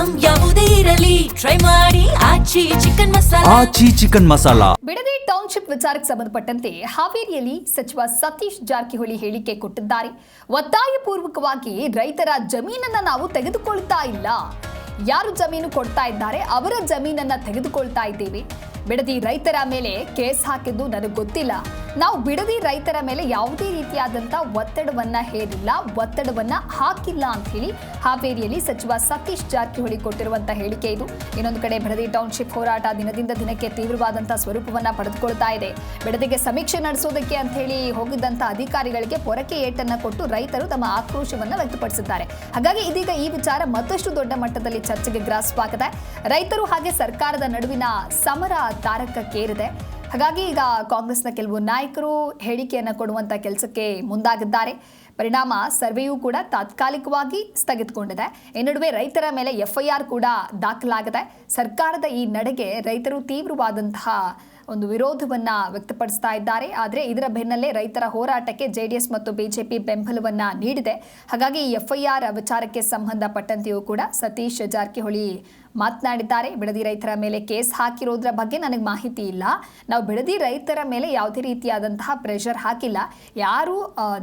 Item ಯಾವುದೇ ಇರಲಿ try ಮಾಡಿ ಆಚಿ ಚಿಕನ್ ಮಸಾಲಾ. ಬಿಡದಿ ಟೌನ್ಶಿಪ್ ವಿಚಾರಕ್ಕೆ ಸಂಬಂಧಪಟ್ಟಂತೆ ಹಾವೇರಿಯಲ್ಲಿ ಸಚಿವ ಸತೀಶ್ ಜಾರಕಿಹೊಳಿ ಹೇಳಿಕೆ ಕೊಟ್ಟಿದ್ದಾರೆ. ಒತ್ತಾಯಪೂರ್ವಕವಾಗಿ ರೈತರ ಜಮೀನನ್ನ ನಾವು ತೆಗೆದುಕೊಳ್ತಾ ಇಲ್ಲ, ಯಾರು ಜಮೀನು ಕೊಡ್ತಾ ಇದ್ದಾರೆ ಅವರ ಜಮೀನನ್ನ ತೆಗೆದುಕೊಳ್ತಾ ಇದ್ದೇವೆ. ಬಿಡದಿ ರೈತರ ಮೇಲೆ ಕೇಸ್ ಹಾಕಿದ್ದು ನನಗೆ ಗೊತ್ತಿಲ್ಲ. ನಾವು ಬಿಡದಿ ರೈತರ ಮೇಲೆ ಯಾವುದೇ ರೀತಿಯಾದಂಥ ಒತ್ತಡವನ್ನ ಹೇರಿಲ್ಲ, ಒತ್ತಡವನ್ನ ಹಾಕಿಲ್ಲ ಅಂತ ಹೇಳಿ ಹಾವೇರಿಯಲ್ಲಿ ಸಚಿವ ಸತೀಶ್ ಜಾರಕಿಹೊಳಿ ಕೊಟ್ಟಿರುವಂತ ಹೇಳಿಕೆ ಇದು. ಇನ್ನೊಂದು ಕಡೆ ಬಿಡದಿ ಟೌನ್ಶಿಪ್ ಹೋರಾಟ ದಿನದಿಂದ ದಿನಕ್ಕೆ ತೀವ್ರವಾದಂತಹ ಸ್ವರೂಪವನ್ನ ಪಡೆದುಕೊಳ್ತಾ ಇದೆ. ಬಿಡದಿಗೆ ಸಮೀಕ್ಷೆ ನಡೆಸೋದಕ್ಕೆ ಅಂತ ಹೇಳಿ ಹೋಗಿದ್ದಂತ ಅಧಿಕಾರಿಗಳಿಗೆ ಪೊರಕೆ ಏಟನ್ನ ಕೊಟ್ಟು ರೈತರು ತಮ್ಮ ಆಕ್ರೋಶವನ್ನ ವ್ಯಕ್ತಪಡಿಸಿದ್ದಾರೆ. ಹಾಗಾಗಿ ಇದೀಗ ಈ ವಿಚಾರ ಮತ್ತಷ್ಟು ದೊಡ್ಡ ಮಟ್ಟದಲ್ಲಿ ಚರ್ಚೆಗೆ ಗ್ರಾಸವಾಗಿದೆ. ರೈತರು ಹಾಗೆ ಸರ್ಕಾರದ ನಡುವಿನ ಸಮರ ತಾರಕಕ್ಕೇರಿದೆ. ಹಾಗಾಗಿ ಈಗ ಕಾಂಗ್ರೆಸ್ನ ಕೆಲವು ನಾಯಕರು ಹೇಳಿಕೆಯನ್ನು ಕೊಡುವಂತ ಕೆಲಸಕ್ಕೆ ಮುಂದಾಗಿದ್ದಾರೆ. ಪರಿಣಾಮ ಸರ್ವೆಯೂ ಕೂಡ ತಾತ್ಕಾಲಿಕವಾಗಿ ಸ್ಥಗಿತಗೊಂಡಿದೆ. ಈ ನಡುವೆ ರೈತರ ಮೇಲೆ ಎಫ್ಐಆರ್ ಕೂಡ ದಾಖಲಾಗಿದೆ. ಸರ್ಕಾರದ ಈ ನಡೆಗೆ ರೈತರು ತೀವ್ರವಾದಂತಹ ಒಂದು ವಿರೋಧವನ್ನ ವ್ಯಕ್ತಪಡಿಸ್ತಾ ಇದ್ದಾರೆ. ಆದರೆ ಇದರ ಬೆನ್ನಲ್ಲೇ ರೈತರ ಹೋರಾಟಕ್ಕೆ ಜೆಡಿಎಸ್ ಮತ್ತು ಬಿಜೆಪಿ ಬೆಂಬಲವನ್ನ ನೀಡಿದೆ. ಹಾಗಾಗಿ ಎಫ್ಐಆರ್ ವಿಚಾರಕ್ಕೆ ಸಂಬಂಧಪಟ್ಟಂತೆಯೂ ಕೂಡ ಸತೀಶ್ ಜಾರಕಿಹೊಳಿ ಮಾತನಾಡಿದ್ದಾರೆ. ಬಿಡದಿ ರೈತರ ಮೇಲೆ ಕೇಸ್ ಹಾಕಿರೋದ್ರ ಬಗ್ಗೆ ನನಗೆ ಮಾಹಿತಿ ಇಲ್ಲ. ನಾವು ಬಿಡದಿ ರೈತರ ಮೇಲೆ ಯಾವುದೇ ರೀತಿಯಾದಂತಹ ಪ್ರೆಷರ್ ಹಾಕಿಲ್ಲ. ಯಾರು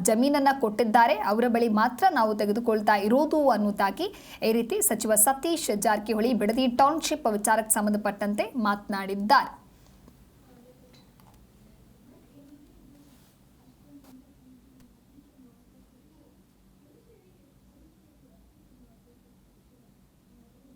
ಜಮೀನನ್ನ ಕೊಟ್ಟಿದ್ದಾರೆ ಅವರ ಬಳಿ ಮಾತ್ರ ನಾವು ತೆಗೆದುಕೊಳ್ತಾ ಇರೋದು ಅನ್ನೋದಾಗಿ ಈ ರೀತಿ ಸಚಿವ ಸತೀಶ್ ಜಾರಕಿಹೊಳಿ ಬಿಡದಿ ಟೌನ್ಶಿಪ್ ವಿಚಾರಕ್ಕೆ ಸಂಬಂಧಪಟ್ಟಂತೆ ಮಾತನಾಡಿದ್ದಾರೆ.